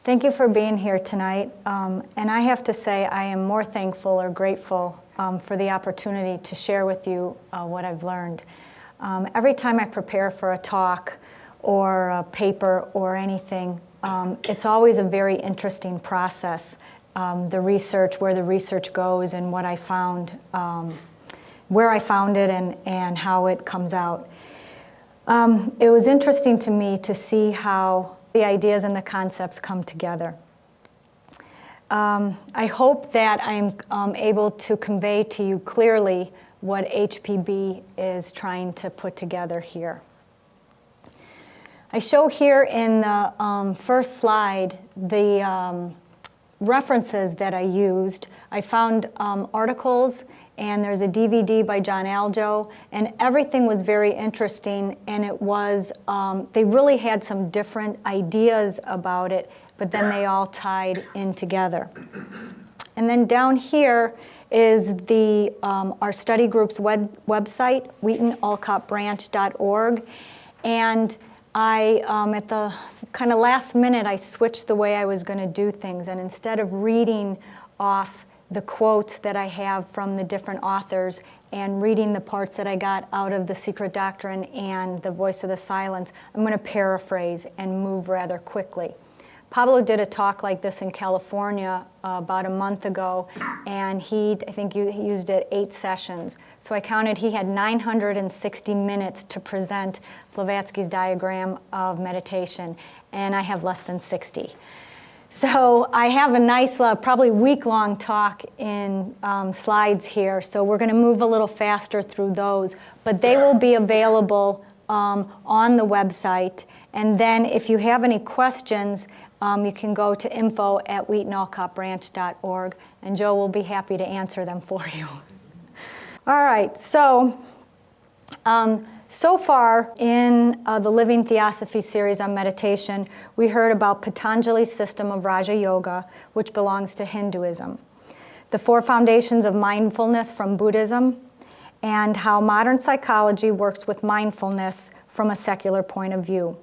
Thank you for being here tonight. And I have to say I am more thankful or grateful for the opportunity to share with you what I've learned. Every time I prepare for a talk or a paper or anything, it's always a very interesting process. The research, where the research goes and what I found, where I found it and how it comes out. It was interesting to me to see how the ideas and the concepts come together. I hope that I'm able to convey to you clearly what HPB is trying to put together here. I show here in the first slide the references that I used. I found articles, and there's a DVD by John Aljo, and everything was very interesting, and it was, they really had some different ideas about it, but then they all tied in together. And then down here is the, our study group's website, wheatonolcottbranch.org, and I, at the kind of last minute, I switched the way I was going to do things, and instead of reading off the quotes that I have from the different authors and reading the parts that I got out of The Secret Doctrine and The Voice of the Silence, I'm going to paraphrase and move rather quickly. Pablo did a talk like this in California about a month ago, and I think he used it 8 sessions. So I counted he had 960 minutes to present Blavatsky's diagram of meditation, and I have less than 60. So I have a nice, probably week-long talk in slides here, so we're going to move a little faster through those, but they will be available on the website. And then if you have any questions, you can go to info@wheatonolcottbranch.org, and Joe will be happy to answer them for you. All right, so so far in the Living Theosophy series on meditation, we heard about Patanjali's system of Raja Yoga, which belongs to Hinduism, the 4 foundations of mindfulness from Buddhism, and how modern psychology works with mindfulness from a secular point of view.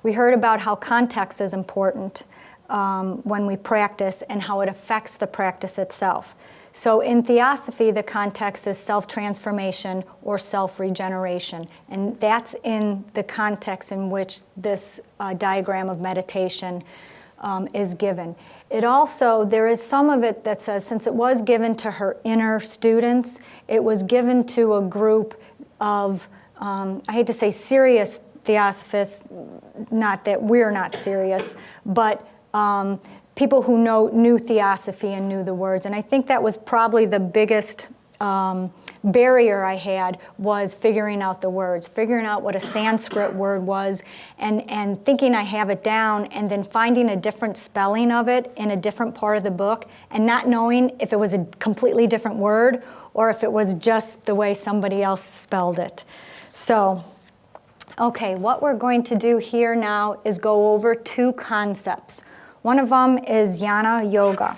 We heard about how context is important when we practice and how it affects the practice itself. So in Theosophy, the context is self-transformation or self-regeneration, and that's in the context in which this diagram of meditation is given. It also, there is some of it that says, since it was given to her inner students, it was given to a group of, I hate to say serious Theosophists, not that we're not serious, but people who knew Theosophy and knew the words. And I think that was probably the biggest barrier I had, was figuring out the words, figuring out what a Sanskrit word was, and thinking I have it down, and then finding a different spelling of it in a different part of the book, and not knowing if it was a completely different word or if it was just the way somebody else spelled it. So, okay, what we're going to do here now is go over 2 concepts. One of them is Jnana Yoga.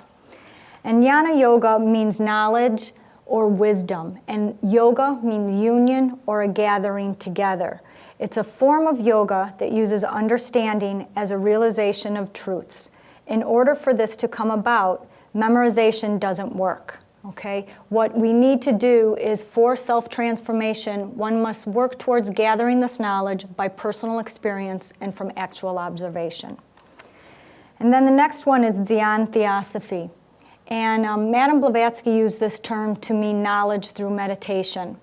And Jnana Yoga means knowledge or wisdom, and yoga means union or a gathering together. It's a form of yoga that uses understanding as a realization of truths. In order for this to come about, memorization doesn't work. Okay? What we need to do is, for self-transformation, one must work towards gathering this knowledge by personal experience and from actual observation. And then the next one is Dhyan Theosophy. And Madame Blavatsky used this term to mean knowledge through meditation.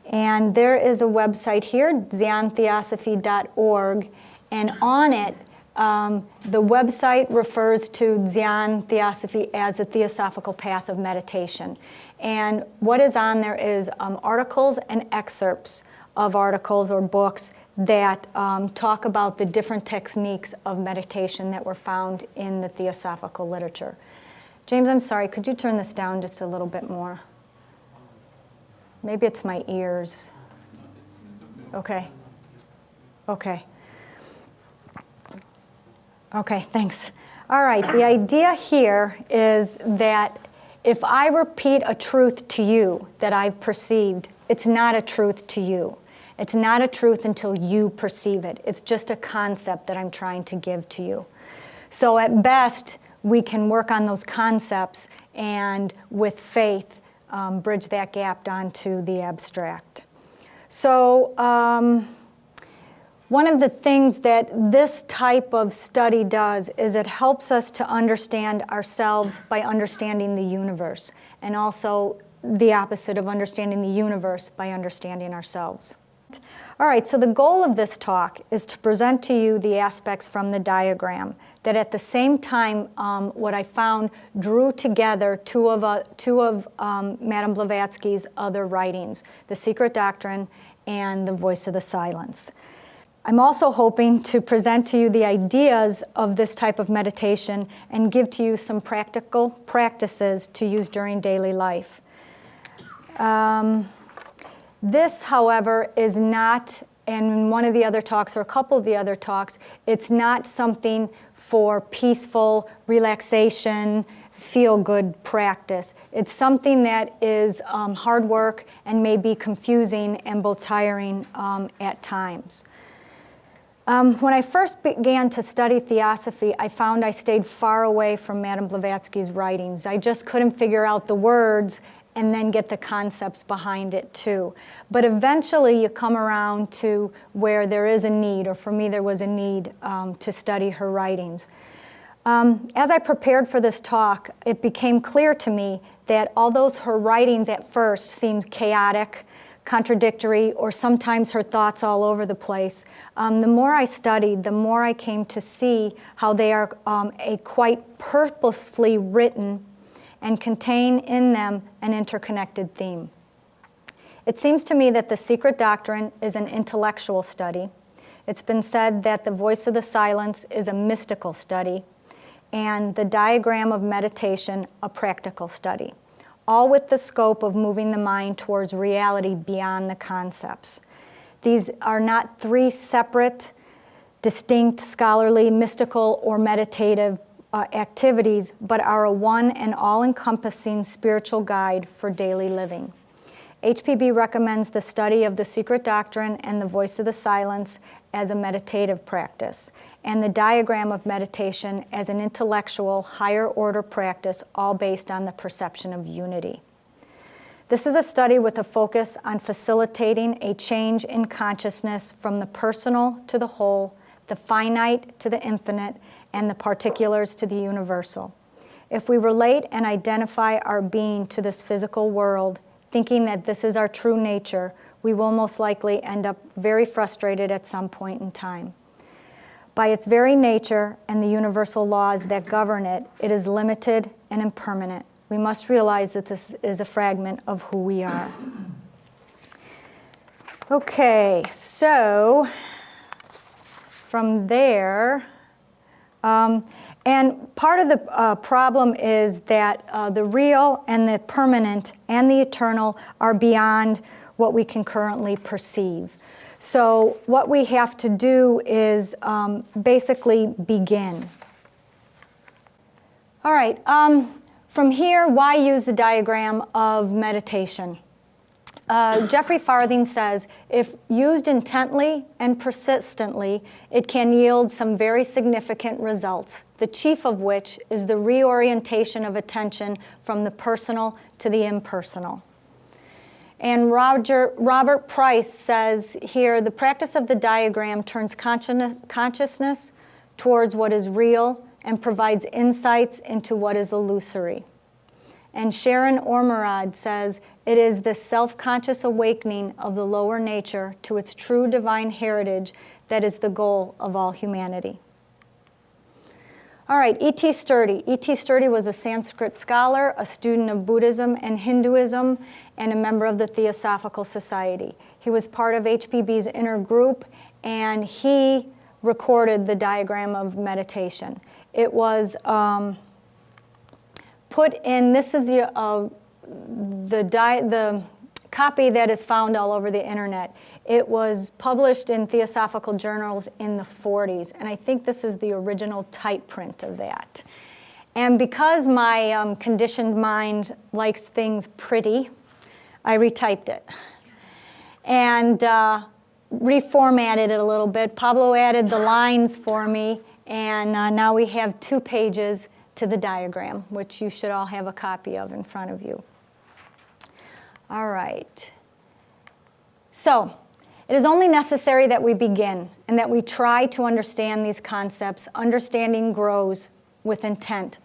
And there is a website here, dhyantheosophy.org, and on it, the website refers to Dhyan Theosophy as a theosophical path of meditation. And what is on there is articles and excerpts of articles or books that talk about the different techniques of meditation that were found in the theosophical literature. James, I'm sorry, could you turn this down just a little bit more? Maybe it's my ears. Okay. Okay. Okay, thanks. All right, the idea here is that if I repeat a truth to you that I've perceived, it's not a truth to you. It's not a truth until you perceive it. It's just a concept that I'm trying to give to you. So at best, we can work on those concepts and with faith, bridge that gap down to the abstract. So one of the things that this type of study does is it helps us to understand ourselves by understanding the universe, and also the opposite of understanding the universe by understanding ourselves. All right, so the goal of this talk is to present to you the aspects from the diagram that at the same time what I found drew together two of Madame Blavatsky's other writings, The Secret Doctrine and The Voice of the Silence. I'm also hoping to present to you the ideas of this type of meditation and give to you some practical practices to use during daily life. This, however, is not, and in one of the other talks, or a couple of the other talks, it's not something for peaceful relaxation, feel-good practice. It's something that is hard work and may be confusing and both tiring at times. When I first began to study Theosophy, I found I stayed far away from Madame Blavatsky's writings. I just couldn't figure out the words and then get the concepts behind it too. But eventually you come around to where there is a need, or for me there was a need to study her writings. As I prepared for this talk, it became clear to me that although her writings at first seemed chaotic, contradictory, or sometimes her thoughts all over the place, the more I studied, the more I came to see how they are a quite purposefully written and contain in them an interconnected theme. It seems to me that The Secret Doctrine is an intellectual study. It's been said that The Voice of the Silence is a mystical study, and The Diagram of Meditation a practical study, all with the scope of moving the mind towards reality beyond the concepts. These are not three separate, distinct, scholarly, mystical, or meditative activities, but are a one and all-encompassing spiritual guide for daily living. HPB recommends the study of The Secret Doctrine and The Voice of the Silence as a meditative practice, and the Diagram of Meditation as an intellectual, higher-order practice, all based on the perception of unity. This is a study with a focus on facilitating a change in consciousness from the personal to the whole, the finite to the infinite, and the particulars to the universal. If we relate and identify our being to this physical world, thinking that this is our true nature, we will most likely end up very frustrated at some point in time. By its very nature and the universal laws that govern it, it is limited and impermanent. We must realize that this is a fragment of who we are. Okay, so from there, and part of the problem is that the real and the permanent and the eternal are beyond what we can currently perceive. So what we have to do is basically begin. All right, from here, why use the diagram of meditation? Jeffrey Farthing says, if used intently and persistently, it can yield some very significant results, the chief of which is the reorientation of attention from the personal to the impersonal. And Robert Price says here, the practice of the diagram turns consciousness towards what is real and provides insights into what is illusory. And Sharon Ormerod says, it is the self-conscious awakening of the lower nature to its true divine heritage that is the goal of all humanity. All right, E.T. Sturdy. E.T. Sturdy was a Sanskrit scholar, a student of Buddhism and Hinduism, and a member of the Theosophical Society. He was part of HPB's inner group, and he recorded the diagram of meditation. It was put in, this is the copy that is found all over the internet. It was published in Theosophical journals in the 40s, and I think this is the original type print of that. And because my conditioned mind likes things pretty, I retyped it and reformatted it a little bit. Pablo added the lines for me, And now we have 2 pages to the diagram, which you should all have a copy of in front of you. All right. So, it is only necessary that we begin and that we try to understand these concepts. Understanding grows with intent.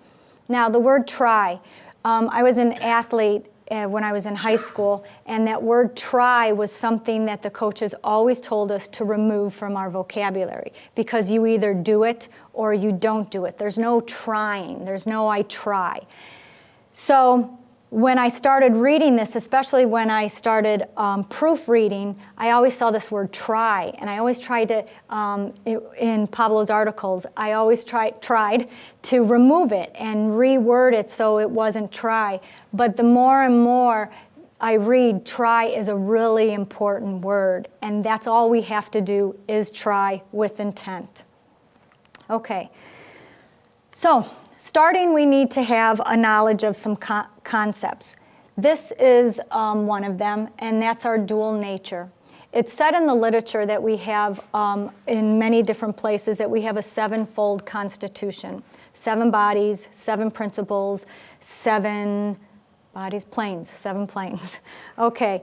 Now, the word try. I was an athlete when I was in high school, and that word try was something that the coaches always told us to remove from our vocabulary, because you either do it or you don't do it. There's no trying. There's no I try. So when I started reading this, especially when I started proofreading, I always saw this word try, and I always tried to, in Pablo's articles, I always tried to remove it and reword it so it wasn't try. But the more and more I read, try is a really important word, and that's all we have to do is try with intent. Okay, so starting, we need to have a knowledge of some concepts. This is one of them, and that's our dual nature. It's said in the literature that we have, in many different places, that we have a 7-fold constitution. 7 bodies, 7 principles, 7 bodies, planes, 7 planes. Okay,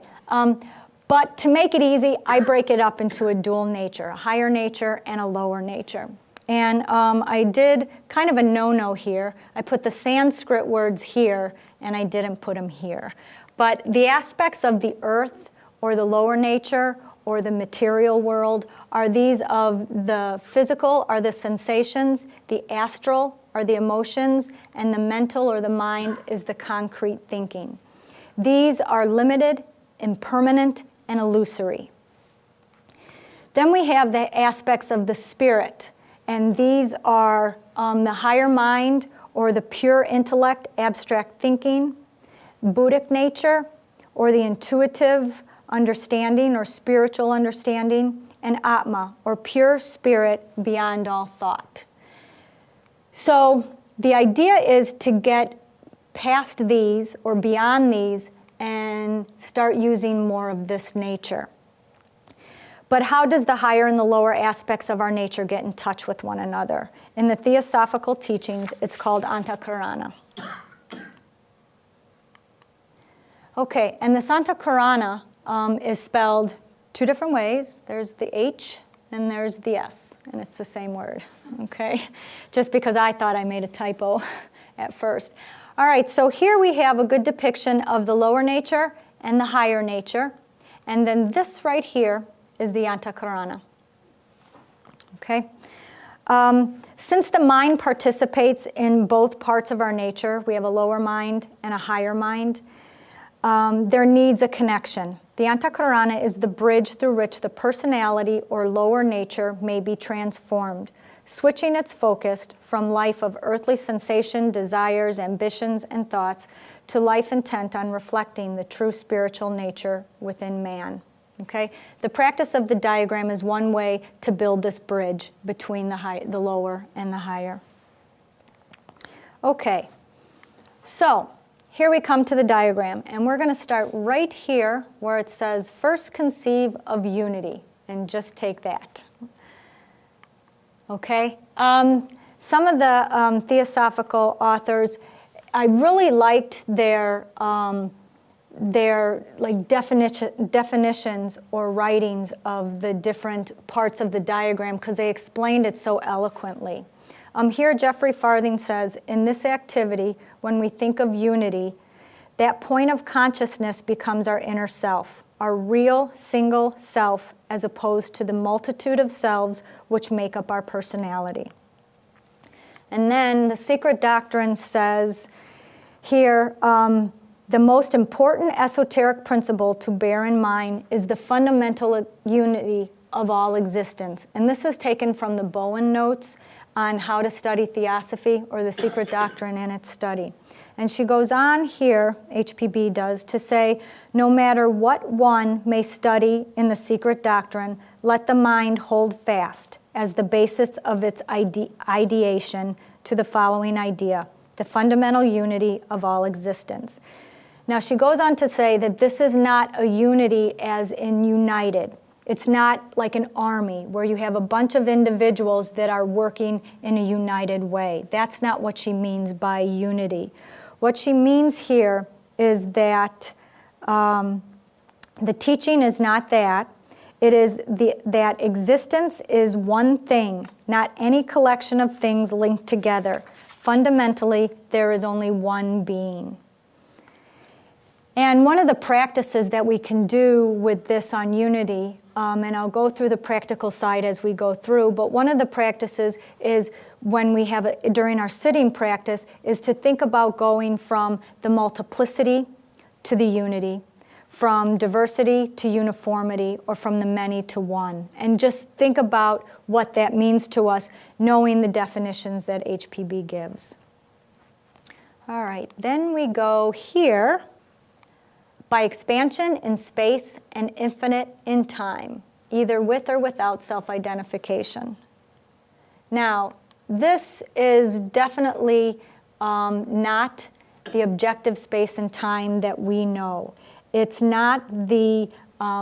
but to make it easy, I break it up into a dual nature, a higher nature and a lower nature. And I did kind of a no-no here. I put the Sanskrit words here, and I didn't put them here. But the aspects of the earth, or the lower nature, or the material world, are these of the physical, are the sensations, the astral are the emotions, and the mental or the mind is the concrete thinking. These are limited, impermanent, and illusory. Then we have the aspects of the spirit. And these are the higher mind, or the pure intellect, abstract thinking, Buddhic nature, or the intuitive understanding or spiritual understanding, and Atma, or pure spirit beyond all thought. So the idea is to get past these or beyond these and start using more of this nature. But how does the higher and the lower aspects of our nature get in touch with one another? In the Theosophical teachings, it's called Antakarana. Okay, and this Antakarana is spelled 2 different ways. There's the H and there's the S, and it's the same word, okay? Just because I thought I made a typo at first. All right, so here we have a good depiction of the lower nature and the higher nature. And then this right here is the Antakarana. Okay? Since the mind participates in both parts of our nature, we have a lower mind and a higher mind, there needs a connection. The Antakarana is the bridge through which the personality or lower nature may be transformed, switching its focus from life of earthly sensation, desires, ambitions, and thoughts to life intent on reflecting the true spiritual nature within man. Okay? The practice of the diagram is one way to build this bridge between the lower and the higher. Okay, so here we come to the diagram, and we're going to start right here where it says, first conceive of unity, and just take that. Okay? Some of the Theosophical authors, I really liked their like definitions or writings of the different parts of the diagram, because they explained it so eloquently. Here Jeffrey Farthing says, in this activity, when we think of unity, that point of consciousness becomes our inner self, our real single self, as opposed to the multitude of selves which make up our personality. And then the Secret Doctrine says here, the most important esoteric principle to bear in mind is the fundamental unity of all existence. And this is taken from the Bowen Notes on how to study Theosophy, or the Secret Doctrine and its study. And she goes on here, HPB does, to say, no matter what one may study in the Secret Doctrine, let the mind hold fast as the basis of its ideation to the following idea, the fundamental unity of all existence. Now she goes on to say that this is not a unity as in united. It's not like an army where you have a bunch of individuals that are working in a united way. That's not what she means by unity. What she means here is that the teaching is not that. It is that existence is one thing, not any collection of things linked together. Fundamentally, there is only one being. And one of the practices that we can do with this on unity, and I'll go through the practical side as we go through, but one of the practices is when we have, during our sitting practice, is to think about going from the multiplicity to the unity, from diversity to uniformity, or from the many to one. And just think about what that means to us, knowing the definitions that HPB gives. All right, then we go here, by expansion in space and infinite in time, either with or without self-identification. Now, this is definitely not the objective space and time that we know. It's not the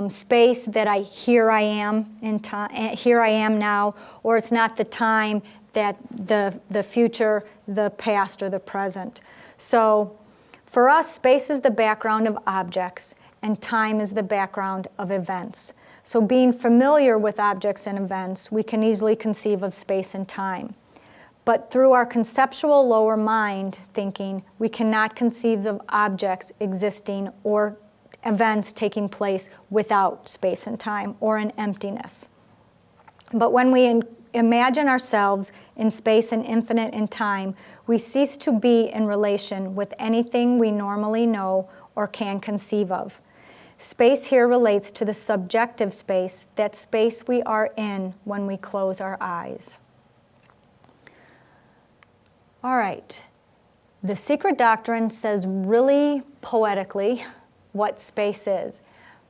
space that here I am in time, here I am now, or it's not the time that the future, the past, or the present. So for us, space is the background of objects, and time is the background of events. So being familiar with objects and events, we can easily conceive of space and time. But through our conceptual lower mind thinking, we cannot conceive of objects existing or events taking place without space and time or in emptiness. But when we imagine ourselves in space and infinite in time, we cease to be in relation with anything we normally know or can conceive of. Space here relates to the subjective space, that space we are in when we close our eyes. All right, the Secret Doctrine says really poetically what space is,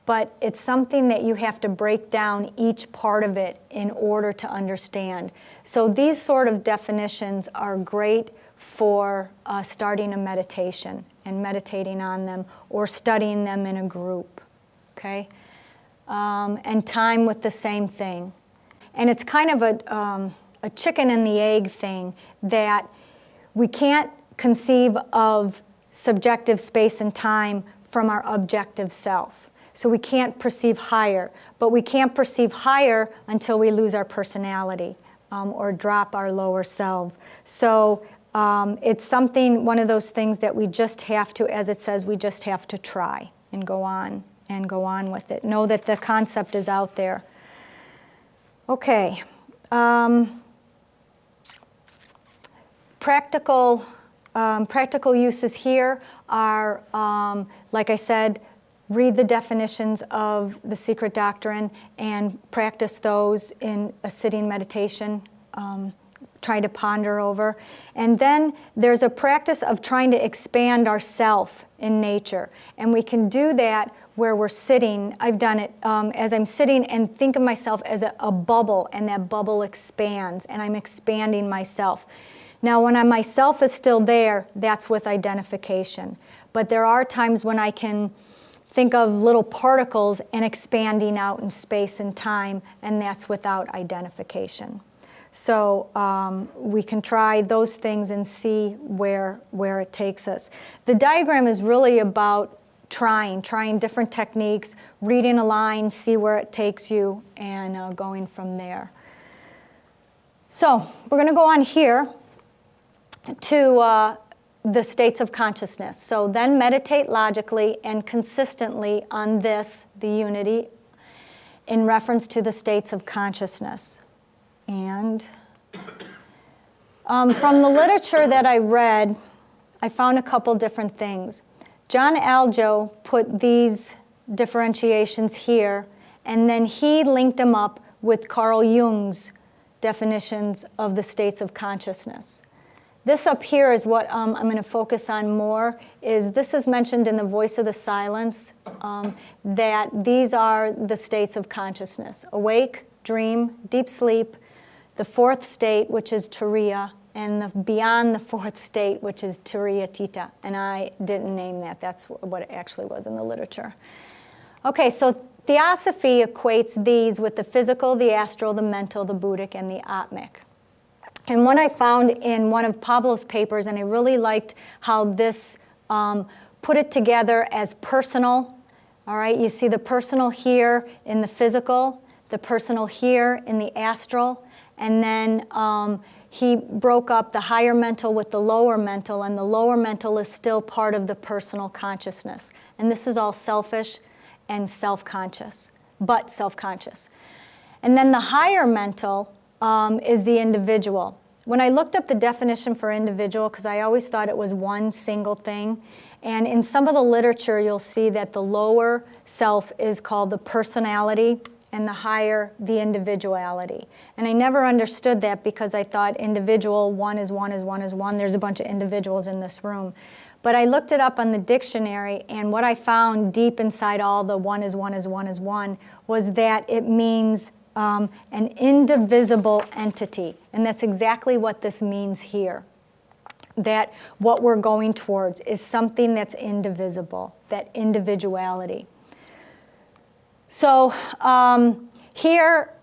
but it's something that you have to break down each part of it in order to understand. So these sort of definitions are great for starting a meditation and meditating on them or studying them in a group, okay? And time with the same thing. And it's kind of a chicken and the egg thing that we can't conceive of subjective space and time from our objective self. So we can't perceive higher, but we can't perceive higher until we lose our personality or drop our lower self. So it's something, one of those things that we just have to, as it says, we just have to try and go on with it. Know that the concept is out there. Okay. Practical uses here are, like I said, read the definitions of the Secret Doctrine and practice those in a sitting meditation, try to ponder over. And then there's a practice of trying to expand ourself in nature. And we can do that where we're sitting. I've done it as I'm sitting and think of myself as a bubble, and that bubble expands, and I'm expanding myself. Now, when myself is still there, that's with identification. But there are times when I can think of little particles and expanding out in space and time, and that's without identification. So we can try those things and see where it takes us. The diagram is really about trying different techniques, reading a line, see where it takes you, and going from there. So we're going to go on here to the states of consciousness. So then meditate logically and consistently on this, the unity, in reference to the states of consciousness. And from the literature that I read, I found a couple different things. John Aljo put these differentiations here, and then he linked them up with Carl Jung's definitions of the states of consciousness. This up here is what I'm going to focus on more. This is mentioned in The Voice of the Silence, that these are the states of consciousness: awake, dream, deep sleep, the fourth state, which is Turiya, and beyond the fourth state, which is Turiya Tita. And I didn't name that. That's what it actually was in the literature. Okay, so Theosophy equates these with the physical, the astral, the mental, the Buddhic, and the Atmic. And what I found in one of Pablo's papers, and I really liked how this put it together as personal. All right, you see the personal here in the physical, the personal here in the astral, and then he broke up the higher mental with the lower mental, and the lower mental is still part of the personal consciousness. And this is all selfish and self-conscious, but self-conscious. And then the higher mental is the individual. When I looked up the definition for individual, because I always thought it was one single thing, and in some of the literature you'll see that the lower self is called the personality, and the higher, the individuality. And I never understood that because I thought individual, one is one is one is one. There's a bunch of individuals in this room. But I looked it up on the dictionary, and what I found deep inside all the one is one is one is one was that it means an indivisible entity. And that's exactly what this means here. That what we're going towards is something that's indivisible, that individuality. So here,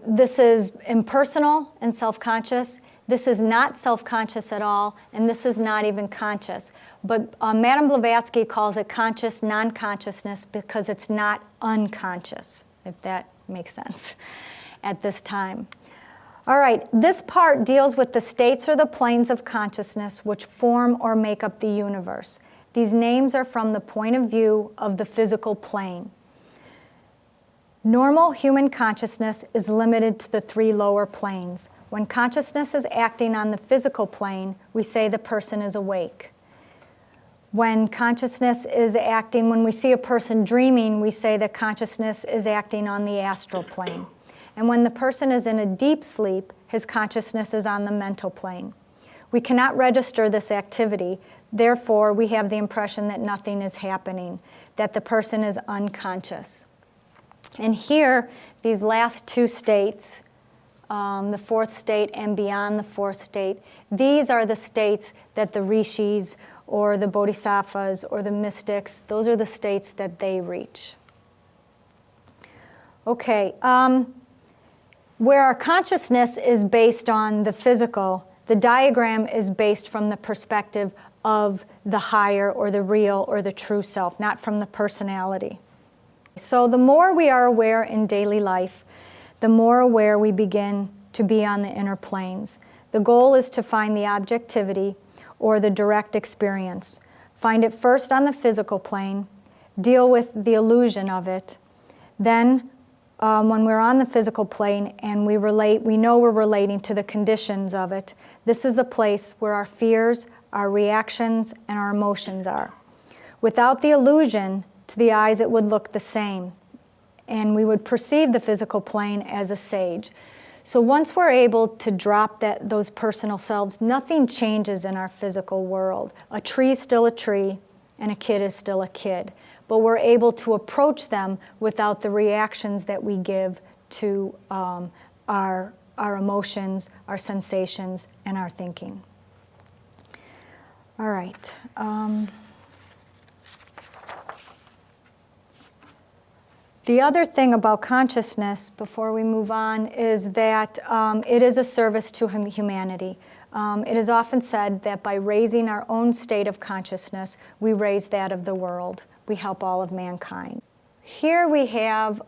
this is impersonal and self-conscious. This is not self-conscious at all, and this is not even conscious. But Madame Blavatsky calls it conscious non-consciousness because it's not unconscious, if that makes sense, at this time. All right, this part deals with the states or the planes of consciousness which form or make up the universe. These names are from the point of view of the physical plane. Normal human consciousness is limited to the three lower planes. When consciousness is acting on the physical plane, we say the person is awake. When consciousness is acting, when we see a person dreaming, we say that consciousness is acting on the astral plane. And when the person is in a deep sleep, his consciousness is on the mental plane. We cannot register this activity, therefore we have the impression that nothing is happening, that the person is unconscious. And here, these last two states, the fourth state and beyond the fourth state, these are the states that the rishis or the bodhisattvas or the mystics, those are the states that they reach. Okay, where our consciousness is based on the physical, the diagram is based from the perspective of the higher or the real or the true self, not from the personality. So the more we are aware in daily life, the more aware we begin to be on the inner planes. The goal is to find the objectivity or the direct experience. Find it first on the physical plane, deal with the illusion of it. Then, when we're on the physical plane and we know we're relating to the conditions of it, this is the place where our fears, our reactions, and our emotions are. Without the illusion, to the eyes it would look the same, and we would perceive the physical plane as a sage. So once we're able to drop those personal selves, nothing changes in our physical world. A tree is still a tree, and a kid is still a kid. But we're able to approach them without the reactions that we give to our emotions, our sensations, and our thinking. All right. The other thing about consciousness, before we move on, is that it is a service to humanity. It is often said that by raising our own state of consciousness, we raise that of the world. We help all of mankind. Here we have,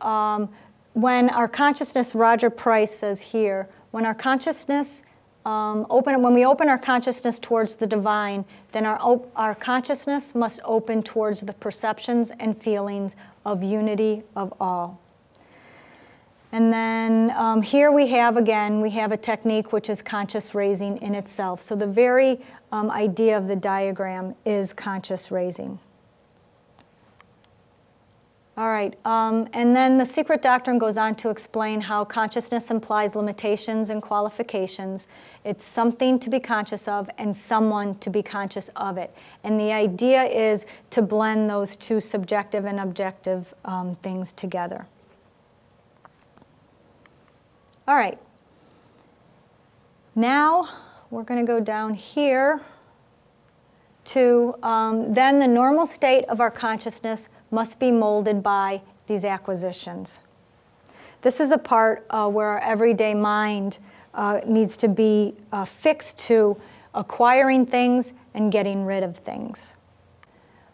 when our consciousness, Roger Price says here, when our consciousness, when we open our consciousness towards the divine, then our consciousness must open towards the perceptions and feelings of unity of all. And then here we have a technique which is conscious raising in itself. So the very idea of the diagram is conscious raising. All right, and then the Secret Doctrine goes on to explain how consciousness implies limitations and qualifications. It's something to be conscious of and someone to be conscious of it. And the idea is to blend those two subjective and objective things together. All right, now we're going to go down here to then the normal state of our consciousness must be molded by these acquisitions. This is the part where our everyday mind needs to be fixed to acquiring things and getting rid of things.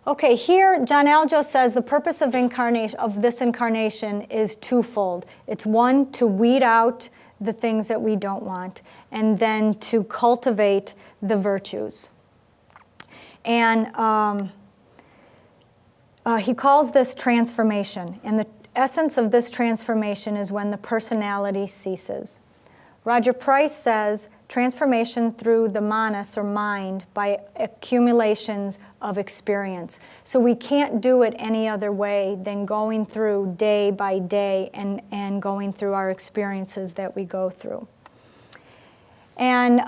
Okay, here John Aljo says the purpose of this incarnation is twofold. It's one, to weed out the things that we don't want, and then to cultivate the virtues. And he calls this transformation, and the essence of this transformation is when the personality ceases. Roger Price says transformation through the manas, or mind, by accumulations of experience. So we can't do it any other way than going through day by day and going through our experiences that we go through. And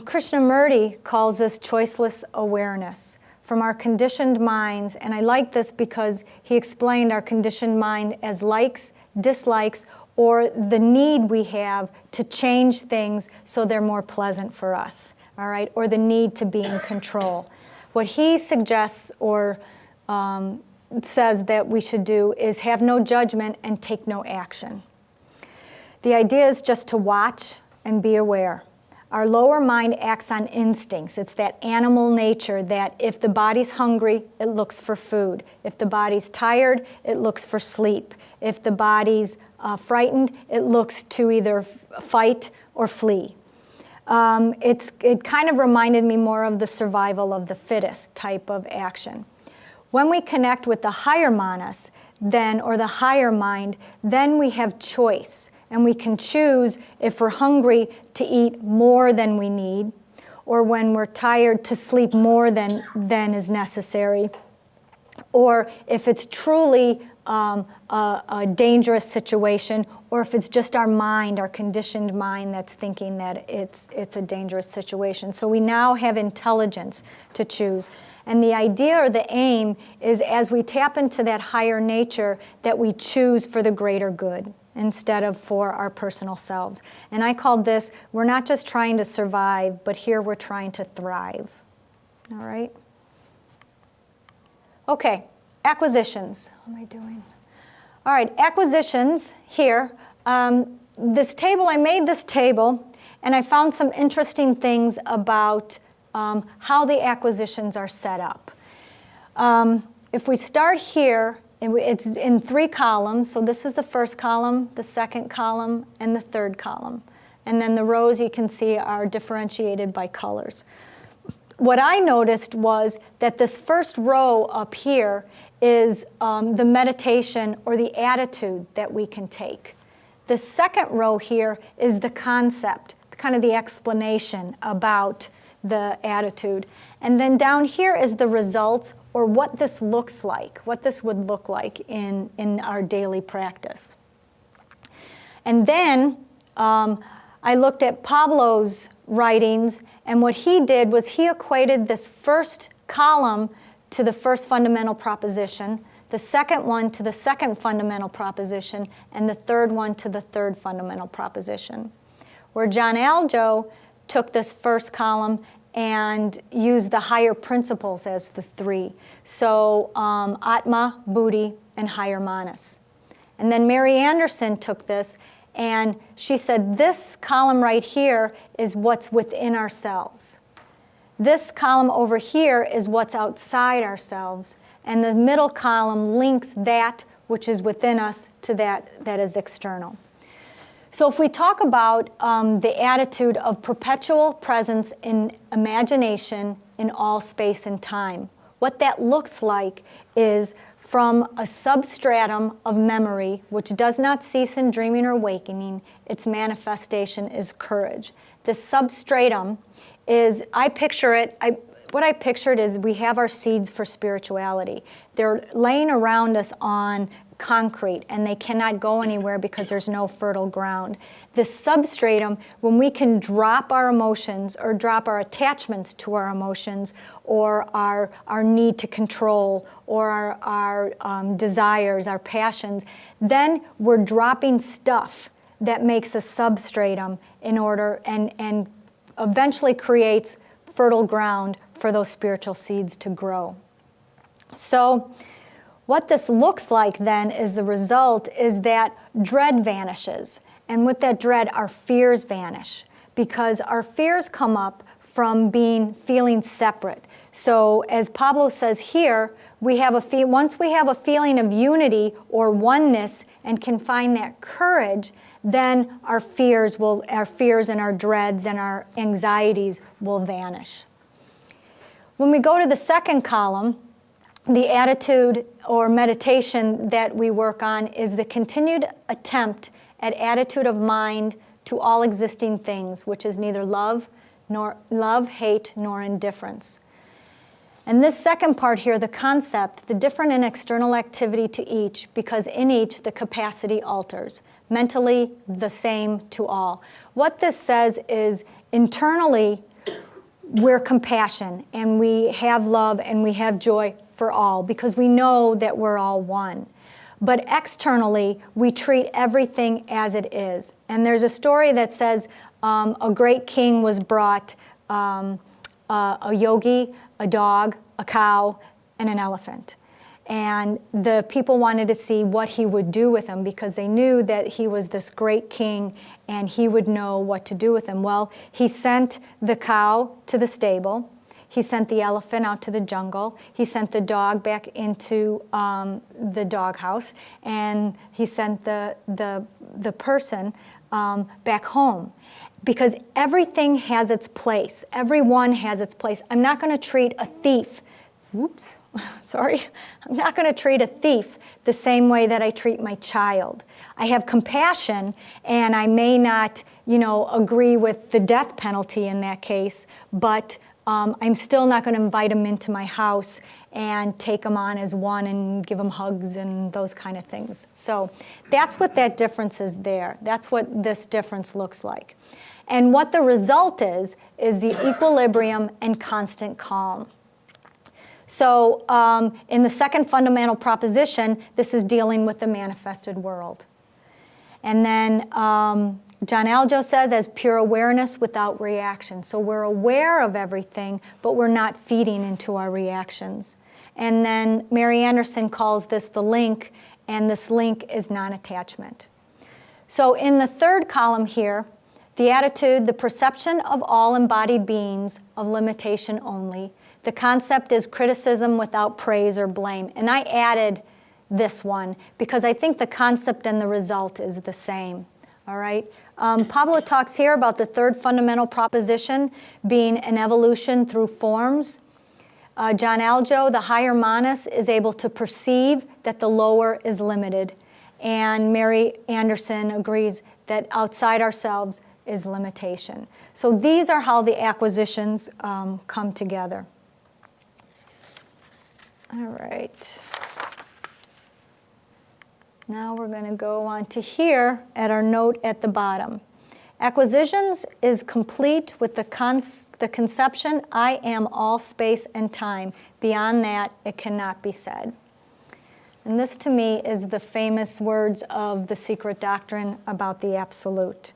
Krishnamurti calls this choiceless awareness from our conditioned minds. And I like this because he explained our conditioned mind as likes, dislikes, or the need we have to change things so they're more pleasant for us, all right? Or the need to be in control. What he suggests or says that we should do is have no judgment and take no action. The idea is just to watch and be aware. Our lower mind acts on instincts. It's that animal nature that if the body's hungry, it looks for food. If the body's tired, it looks for sleep. If the body's frightened, it looks to either fight or flee. It kind of reminded me more of the survival of the fittest type of action. When we connect with the higher manas, or the higher mind, then we have choice. And we can choose, if we're hungry, to eat more than we need, or when we're tired, to sleep more than is necessary, or if it's truly a dangerous situation, or if it's just our mind, our conditioned mind, that's thinking that it's a dangerous situation. So we now have intelligence to choose. And the idea or the aim is, as we tap into that higher nature, that we choose for the greater good instead of for our personal selves. And I called this, we're not just trying to survive, but here we're trying to thrive. All right? Okay, acquisitions. What am I doing? All right, acquisitions here. This table, I made this table, and I found some interesting things about how the acquisitions are set up. If we start here, it's in 3 columns, so this is the first column, the second column, and the third column. And then the rows, you can see, are differentiated by colors. What I noticed was that this first row up here is the meditation or the attitude that we can take. The second row here is the concept, kind of the explanation about the attitude. And then down here is the results, or what this looks like, what this would look like in our daily practice. And then I looked at Pablo's writings, and what he did was he equated this first column to the first fundamental proposition, the second one to the second fundamental proposition, and the third one to the third fundamental proposition. Where John Aljo took this first column and used the higher principles as the 3. So Atma, Buddhi, and higher manas. And then Mary Anderson took this, and she said this column right here is what's within ourselves. This column over here is what's outside ourselves, and the middle column links that which is within us to that is external. So if we talk about the attitude of perpetual presence in imagination in all space and time, what that looks like is from a substratum of memory, which does not cease in dreaming or wakening, its manifestation is courage. This substratum is, I picture it, what I pictured is we have our seeds for spirituality. They're laying around us on concrete, and they cannot go anywhere because there's no fertile ground. This substratum, when we can drop our emotions or drop our attachments to our emotions, or our need to control, or our desires, our passions, then we're dropping stuff that makes a substratum in order and eventually creates fertile ground for those spiritual seeds to grow. So What this looks like then is the result is that dread vanishes. And with that dread, our fears vanish, because our fears come up from feeling separate. So as Pablo says here, once we have a feeling of unity or oneness and can find that courage, then our fears and our dreads and our anxieties will vanish. When we go to the second column, the attitude or meditation that we work on is the continued attempt at attitude of mind to all existing things, which is neither love, hate, nor indifference. And this second part here, the concept, the different and external activity to each, because in each the capacity alters. Mentally, the same to all. What this says is internally, we're compassion, and we have love, and we have joy for all, because we know that we're all one. But externally, we treat everything as it is. And there's a story that says a great king was brought a yogi, a dog, a cow, and an elephant. And the people wanted to see what he would do with them, because they knew that he was this great king and he would know what to do with them. Well, he sent the cow to the stable. He sent the elephant out to the jungle. He sent the dog back into the doghouse, and he sent the person back home. Because everything has its place. Everyone has its place. I'm not going to treat a thief, I'm not going to treat a thief the same way that I treat my child. I have compassion, and I may not, agree with the death penalty in that case, but I'm still not going to invite him into my house and take him on as one and give him hugs and those kind of things. So that's what that difference is there. That's what this difference looks like. And what the result is the equilibrium and constant calm. So in the second fundamental proposition, this is dealing with the manifested world. And then John Aljo says, as pure awareness without reaction. So we're aware of everything, but we're not feeding into our reactions. And then Mary Anderson calls this the link, and this link is non-attachment. So in the third column here, the attitude, the perception of all embodied beings of limitation only. The concept is criticism without praise or blame. And I added this one because I think the concept and the result is the same. All right? Pablo talks here about the third fundamental proposition being an evolution through forms. John Aljo, the higher manas, is able to perceive that the lower is limited. And Mary Anderson agrees that outside ourselves is limitation. So these are how the acquisitions come together. All right. Now we're going to go on to here at our note at the bottom. Acquisitions is complete with the conception, I am all space and time. Beyond that, it cannot be said. And this to me is the famous words of the secret doctrine about the absolute.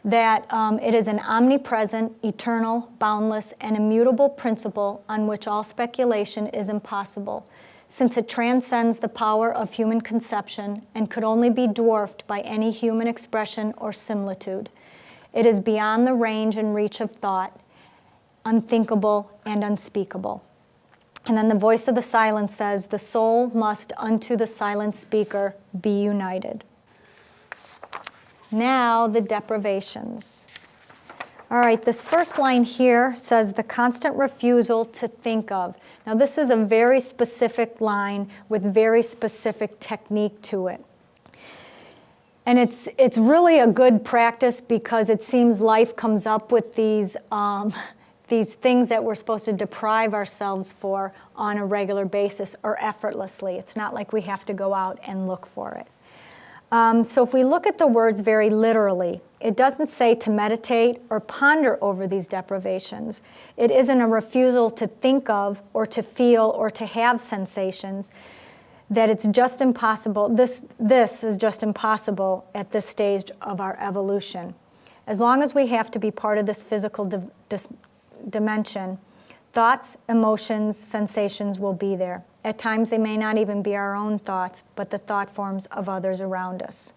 That it is an omnipresent, eternal, boundless, and immutable principle on which all speculation is impossible, since it transcends the power of human conception and could only be dwarfed by any human expression or similitude. It is beyond the range and reach of thought, unthinkable and unspeakable. And then the voice of the silent says, the soul must unto the silent speaker be united. Now the deprivations. All right, this first line here says the constant refusal to think of. Now this is a very specific line with very specific technique to it. And it's really a good practice because it seems life comes up with these things that we're supposed to deprive ourselves for on a regular basis or effortlessly. It's not like we have to go out and look for it. So if we look at the words very literally, it doesn't say to meditate or ponder over these deprivations. It isn't a refusal to think of or to feel or to have sensations, that it's just impossible. This is just impossible at this stage of our evolution. As long as we have to be part of this physical dimension, Thoughts, emotions, sensations will be there. At times they may not even be our own thoughts, but the thought forms of others around us.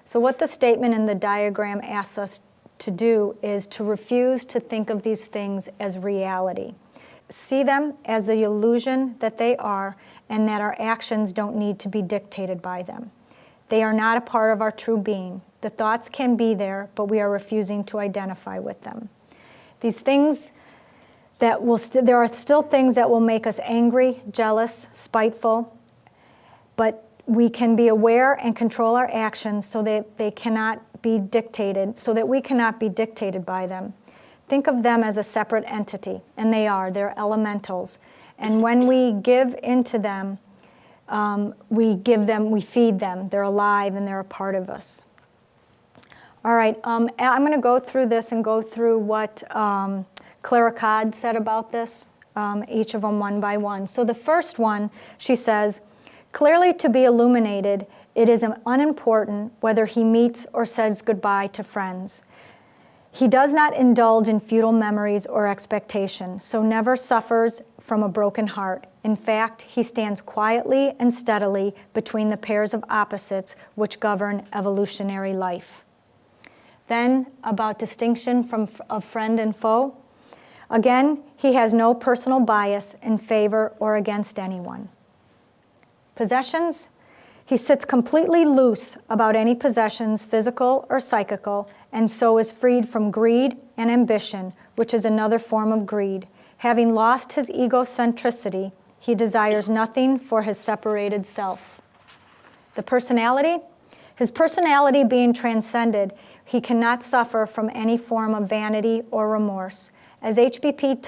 So what the statement in the diagram asks us to do is to refuse to think of these things as reality. See them as the illusion that they are, and that our actions don't need to be dictated by them. They are not a part of our true being. The thoughts can be there, but we are refusing to identify with them. These things that there are still things that will make us angry, jealous, spiteful, but we can be aware and control our actions so that they cannot be dictated, so that we cannot be dictated by them. Think of them as a separate entity, and they're elementals. And when we give into them, we feed them, they're alive and they're a part of us. All right, I'm going to go through this and go through what Clara Codd said about this, each of them one by one. So the first one, she says, clearly to be illuminated, it is unimportant whether he meets or says goodbye to friends. He does not indulge in futile memories or expectation, so never suffers from a broken heart. In fact, he stands quietly and steadily between the pairs of opposites which govern evolutionary life. Then, about distinction of friend and foe. Again, he has no personal bias in favor or against anyone. Possessions. He sits completely loose about any possessions, physical or psychical, and so is freed from greed and ambition, which is another form of greed. Having lost his egocentricity, he desires nothing for his separated self. The personality. His personality being transcended, he cannot suffer from any form of vanity or remorse. As HPB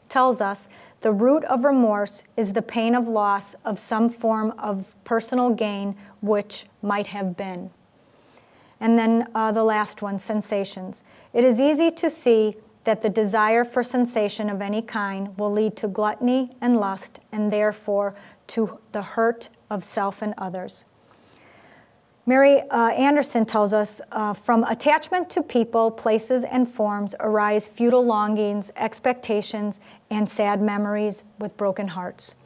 tells us, the root of remorse is the pain of loss of some form of personal gain which might have been. And then the last one, sensations. It is easy to see that the desire for sensation of any kind will lead to gluttony and lust, and therefore to the hurt of self and others. Mary Anderson tells us, from attachment to people, places, and forms arise futile longings, expectations, and sad memories with broken hearts.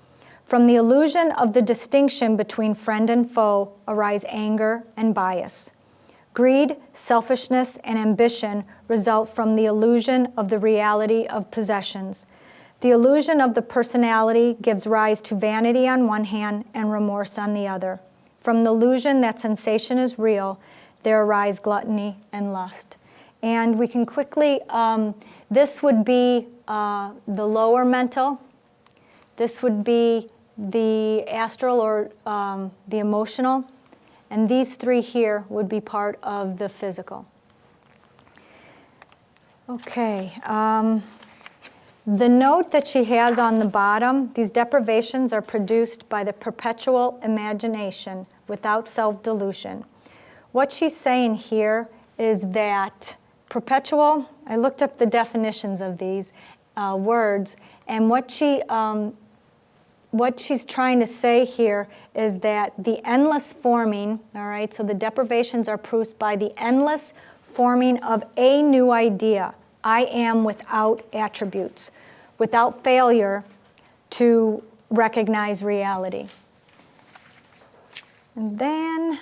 From the illusion of the distinction between friend and foe arise anger and bias. Greed, selfishness, and ambition result from the illusion of the reality of possessions. The illusion of the personality gives rise to vanity on one hand and remorse on the other. From the illusion that sensation is real, there arise gluttony and lust. And we can quickly, this would be the lower mental. This would be the astral or the emotional. And these three here would be part of the physical. Okay. The note that she has on the bottom, these deprivations are produced by the perpetual imagination without self-delusion. What she's saying here is that perpetual, I looked up the definitions of these words, and what she's trying to say here is that the endless forming, all right, so the deprivations are produced by the endless forming of a new idea. I am without attributes, without failure to recognize reality. And then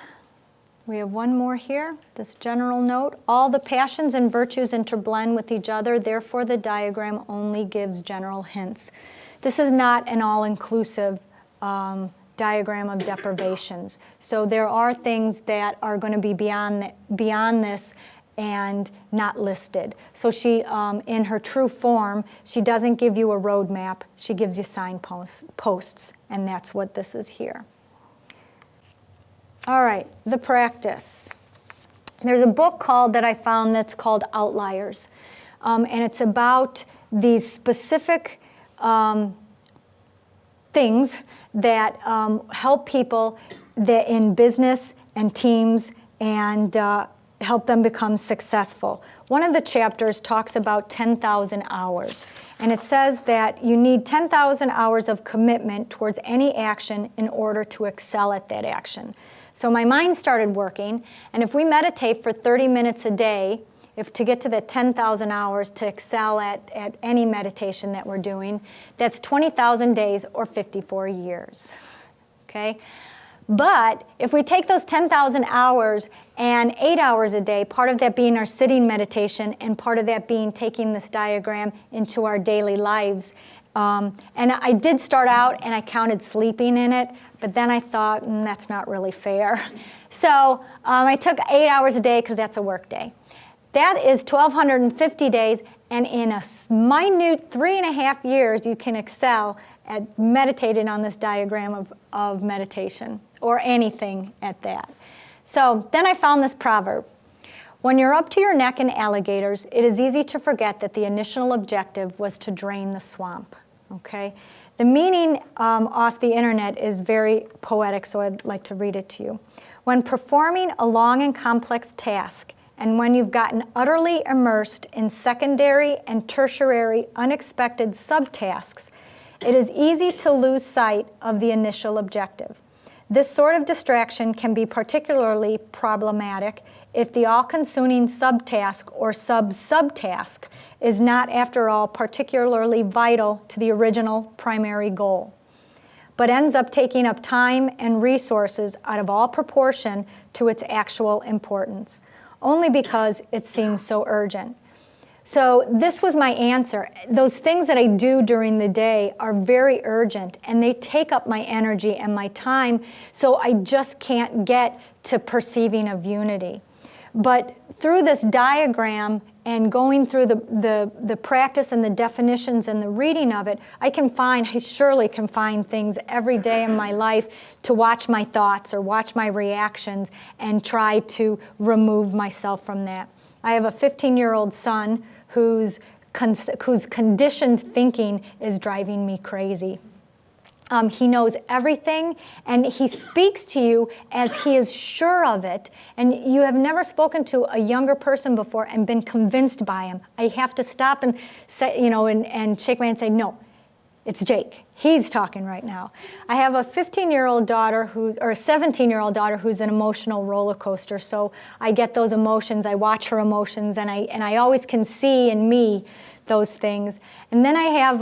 we have one more here, this general note. All the passions and virtues interblend with each other, therefore the diagram only gives general hints. This is not an all-inclusive diagram of deprivations. So there are things that are going to be beyond this and not listed. So she, in her true form, she doesn't give you a roadmap, she gives you signposts, and that's what this is here. All right, the practice. There's a book that I found that's called Outliers, and it's about these specific things that help people that in business and teams and help them become successful. One of the chapters talks about 10,000 hours, and it says that you need 10,000 hours of commitment towards any action in order to excel at that action. So my mind started working, and if we meditate for 30 minutes a day, if to get to the 10,000 hours to excel at any meditation that we're doing, that's 20,000 days or 54 years, okay? But if we take those 10,000 hours and 8 hours a day, part of that being our sitting meditation and part of that being taking this diagram into our daily lives, and I did start out and I counted sleeping in it, but then I thought, that's not really fair. So I took 8 hours a day because that's a work day. That is 1,250 days, and in a minute 3.5 years, you can excel at meditating on this diagram of meditation, or anything at that. So then I found this proverb. When you're up to your neck in alligators, it is easy to forget that the initial objective was to drain the swamp, okay? The meaning off the internet is very poetic, so I'd like to read it to you. When performing a long and complex task, and when you've gotten utterly immersed in secondary and tertiary unexpected subtasks, it is easy to lose sight of the initial objective. This sort of distraction can be particularly problematic if the all-consuming subtask or sub-subtask is not, after all, particularly vital to the original primary goal, but ends up taking up time and resources out of all proportion to its actual importance, only because it seems so urgent. So this was my answer. Those things that I do during the day are very urgent, and they take up my energy and my time, so I just can't get to perceiving of unity. But through this diagram and going through the practice and the definitions and the reading of it, I surely can find things every day in my life to watch my thoughts or watch my reactions and try to remove myself from that. I have a 15-year-old son whose conditioned thinking is driving me crazy. He knows everything, and he speaks to you as he is sure of it. And you have never spoken to a younger person before and been convinced by him. I have to stop and say, and shake my hand and say, no, it's Jake. He's talking right now. I have a 15-year-old daughter or a 17-year-old daughter who's an emotional roller coaster. So I get those emotions. I watch her emotions, and I always can see in me those things. And then I have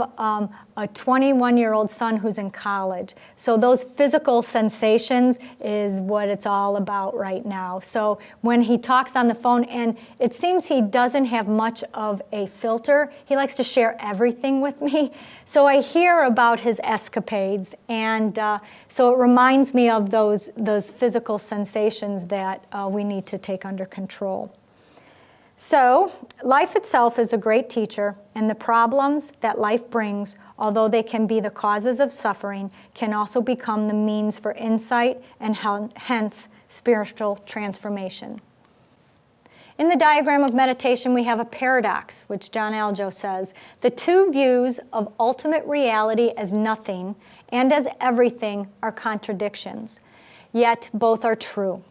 a 21-year-old son who's in college. So those physical sensations is what it's all about right now. So when he talks on the phone, and it seems he doesn't have much of a filter, he likes to share everything with me. So I hear about his escapades, and so it reminds me of those physical sensations that we need to take under control. So, life itself is a great teacher, and the problems that life brings, although they can be the causes of suffering, can also become the means for insight and hence spiritual transformation. In the diagram of meditation, we have a paradox, which John Aljo says, the two views of ultimate reality as nothing and as everything are contradictions, yet both are true.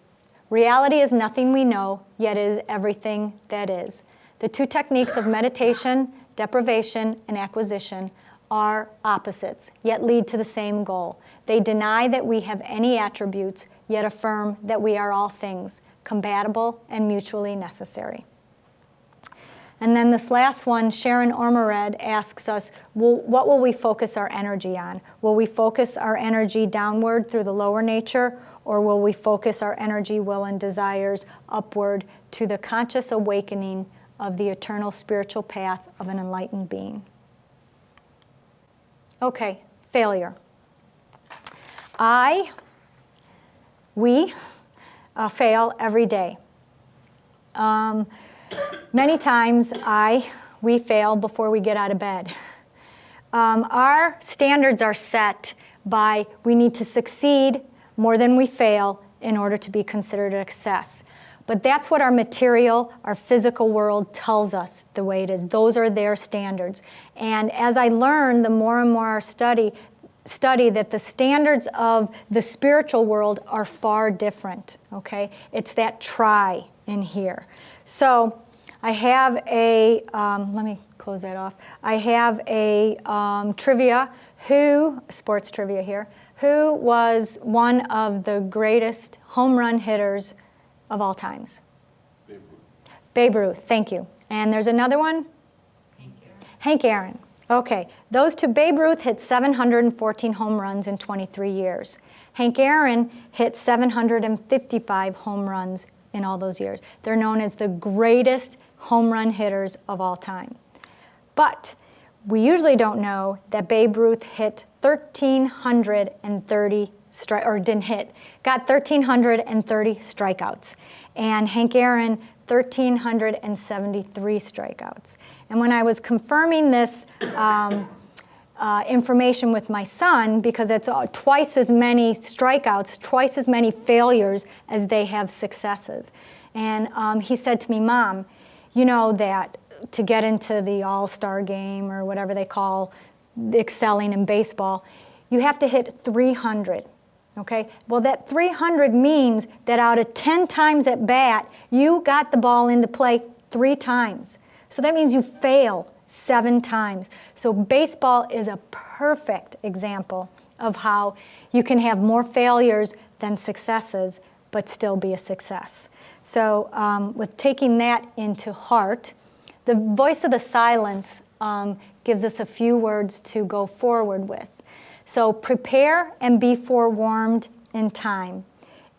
Reality is nothing we know, yet it is everything that is. The two techniques of meditation, deprivation, and acquisition are opposites, yet lead to the same goal. They deny that we have any attributes, yet affirm that we are all things, compatible and mutually necessary. And then this last one, Sharon Ormered asks us, what will we focus our energy on? Will we focus our energy downward through the lower nature, or will we focus our energy, will, and desires upward to the conscious awakening of the eternal spiritual path of an enlightened being? Okay, failure. We fail every day. Many times we fail before we get out of bed. Our standards are set by we need to succeed more than we fail in order to be considered a success. But that's what our material, our physical world tells us the way it is. Those are their standards. And as I learn, the more and more I study that the standards of the spiritual world are far different, okay? It's that try in here. So I have a, let me close that off. I have a sports trivia here, who was one of the greatest home run hitters of all times? Babe Ruth, thank you. And there's another one? Hank Aaron. Okay, those two, Babe Ruth hit 714 home runs in 23 years. Hank Aaron hit 755 home runs in all those years. They're known as the greatest home run hitters of all time. But we usually don't know that Babe Ruth hit 1,330 got 1,330 strikeouts. And Hank Aaron, 1,373 strikeouts. And when I was confirming this information with my son, because it's twice as many strikeouts, twice as many failures as they have successes. And he said to me, Mom, you know that to get into the all-star game or whatever they call excelling in baseball, you have to hit 300. Okay, well that 300 means that out of 10 times at bat, you got the ball into play 3 times. So that means you fail 7 times. So baseball is a perfect example of how you can have more failures than successes, but still be a success. So with taking that into heart, the voice of the silence gives us a few words to go forward with. So prepare and be forewarned in time.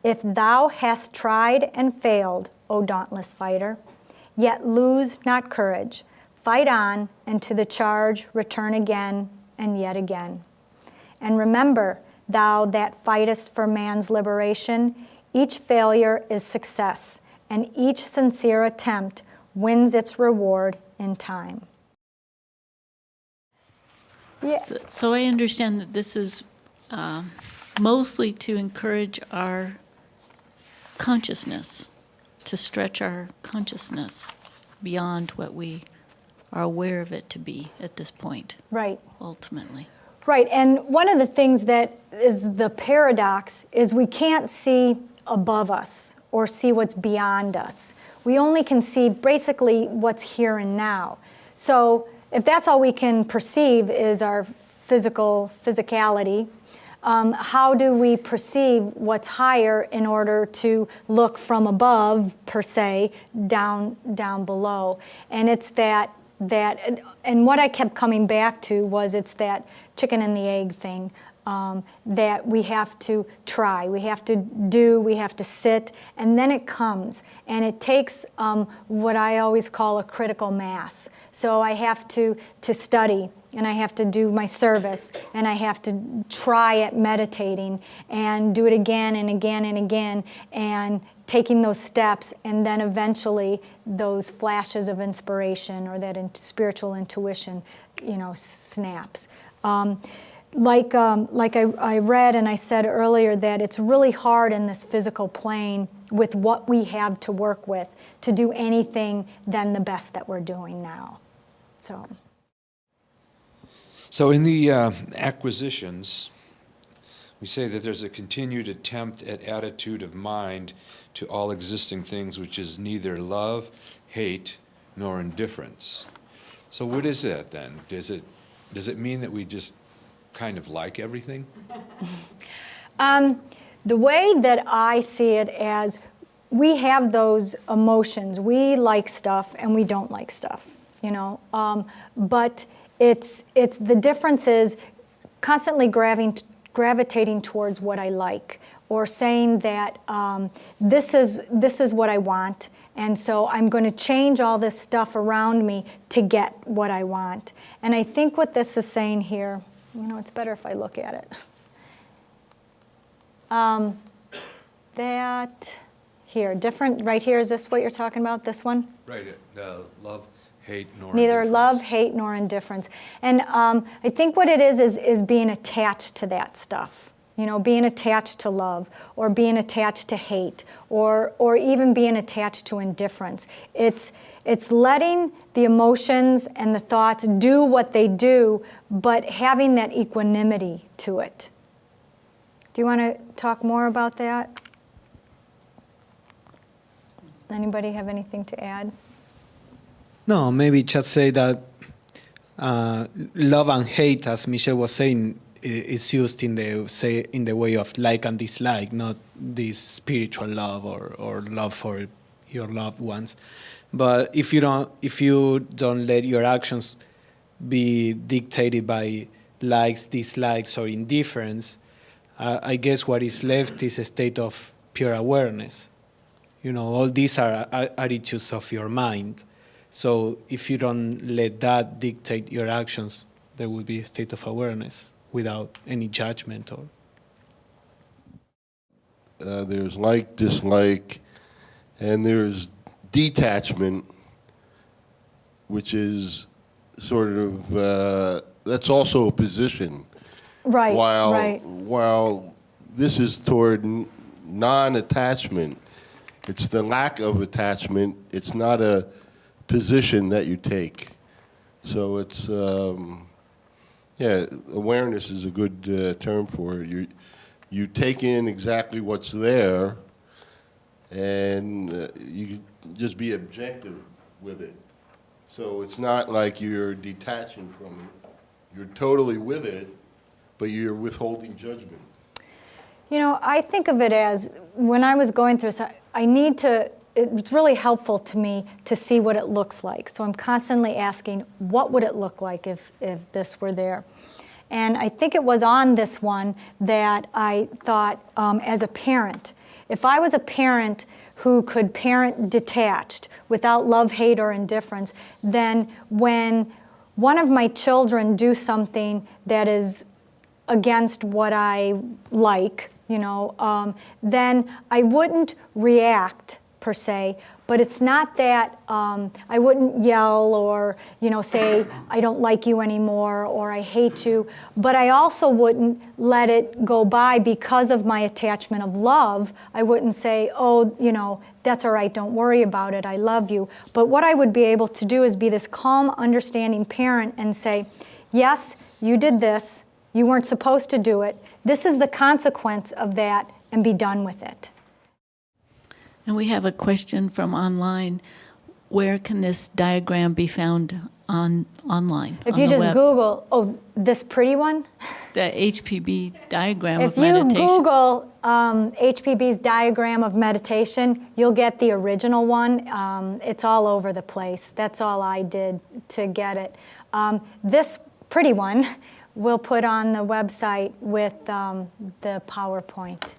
If thou hast tried and failed, O dauntless fighter, yet lose not courage. Fight on, and to the charge return again and yet again. And remember, thou that fightest for man's liberation, each failure is success, and each sincere attempt wins its reward in time. Yeah. So I understand that this is mostly to encourage our consciousness, to stretch our consciousness beyond what we are aware of it to be at this point. Right. Ultimately. Right, and one of the things that is the paradox is we can't see above us or see what's beyond us. We only can see basically what's here and now. So if that's all we can perceive is our physicality, how do we perceive what's higher in order to look from above, per se, down below? And it's that, and what I kept coming back to was it's that chicken and the egg thing, that we have to try, we have to do, we have to sit, and then it comes. And it takes what I always call a critical mass. So I have to study, and I have to do my service, and I have to try at meditating, and do it again and again and again, and taking those steps, and then eventually those flashes of inspiration or that spiritual intuition, snaps. Like I read and I said earlier that it's really hard in this physical plane with what we have to work with to do anything than the best that we're doing now. So in the acquisitions, we say that there's a continued attempt at attitude of mind to all existing things, which is neither love, hate, nor indifference. So what is that then? Does it mean that we just kind of like everything? The way that I see it as we have those emotions. We like stuff and we don't like stuff, but it's the difference is constantly gravitating towards what I like, or saying that this is what I want, and so I'm going to change all this stuff around me to get what I want. And I think what this is saying here, it's better if I look at it. That here, different, right here, is this what you're talking about, this one? Right, love, hate, nor Neither indifference. love, hate, nor indifference. And I think what it is being attached to that stuff. Being attached to love, or being attached to hate, or even being attached to indifference. It's letting the emotions and the thoughts do what they do, but having that equanimity to it. Do you want to talk more about that? Anybody have anything to add? No, maybe just say that love and hate, as Michelle was saying, is used in the way of like and dislike, not this spiritual love or love for your loved ones. But if you don't let your actions be dictated by likes, dislikes, or indifference, I guess what is left is a state of pure awareness. All these are attitudes of your mind. So if you don't let that dictate your actions, there will be a state of awareness without any judgment. There's like, dislike, and there's detachment, which is sort of, that's also a position. Right, While right. this is toward non-attachment, it's the lack of attachment. It's not a position that you take. So it's, awareness is a good term for it. You take in exactly what's there, and you just be objective with it. So it's not like you're detaching from it. You're totally with it, but you're withholding judgment. I think of it as, when I was going through this, it's really helpful to me to see what it looks like. So I'm constantly asking, what would it look like if this were there? And I think it was on this one that I thought, as a parent, if I was a parent who could parent detached without love, hate, or indifference, then when one of my children do something that is against what I like, then I wouldn't react per se, but it's not that I wouldn't yell or say I don't like you anymore or I hate you, but I also wouldn't let it go by because of my attachment of love. I wouldn't say, oh, that's all right, don't worry about it, I love you. But what I would be able to do is be this calm, understanding parent and say, yes, you did this, you weren't supposed to do it, this is the consequence of that, and be done with it. And we have a question from online. Where can this diagram be found online? If on you the just web? Google, this pretty one? The HPB diagram If of you meditation. Google HPB's diagram of meditation, you'll get the original one. It's all over the place. That's all I did to get it. This pretty one we'll put on the website with the PowerPoint.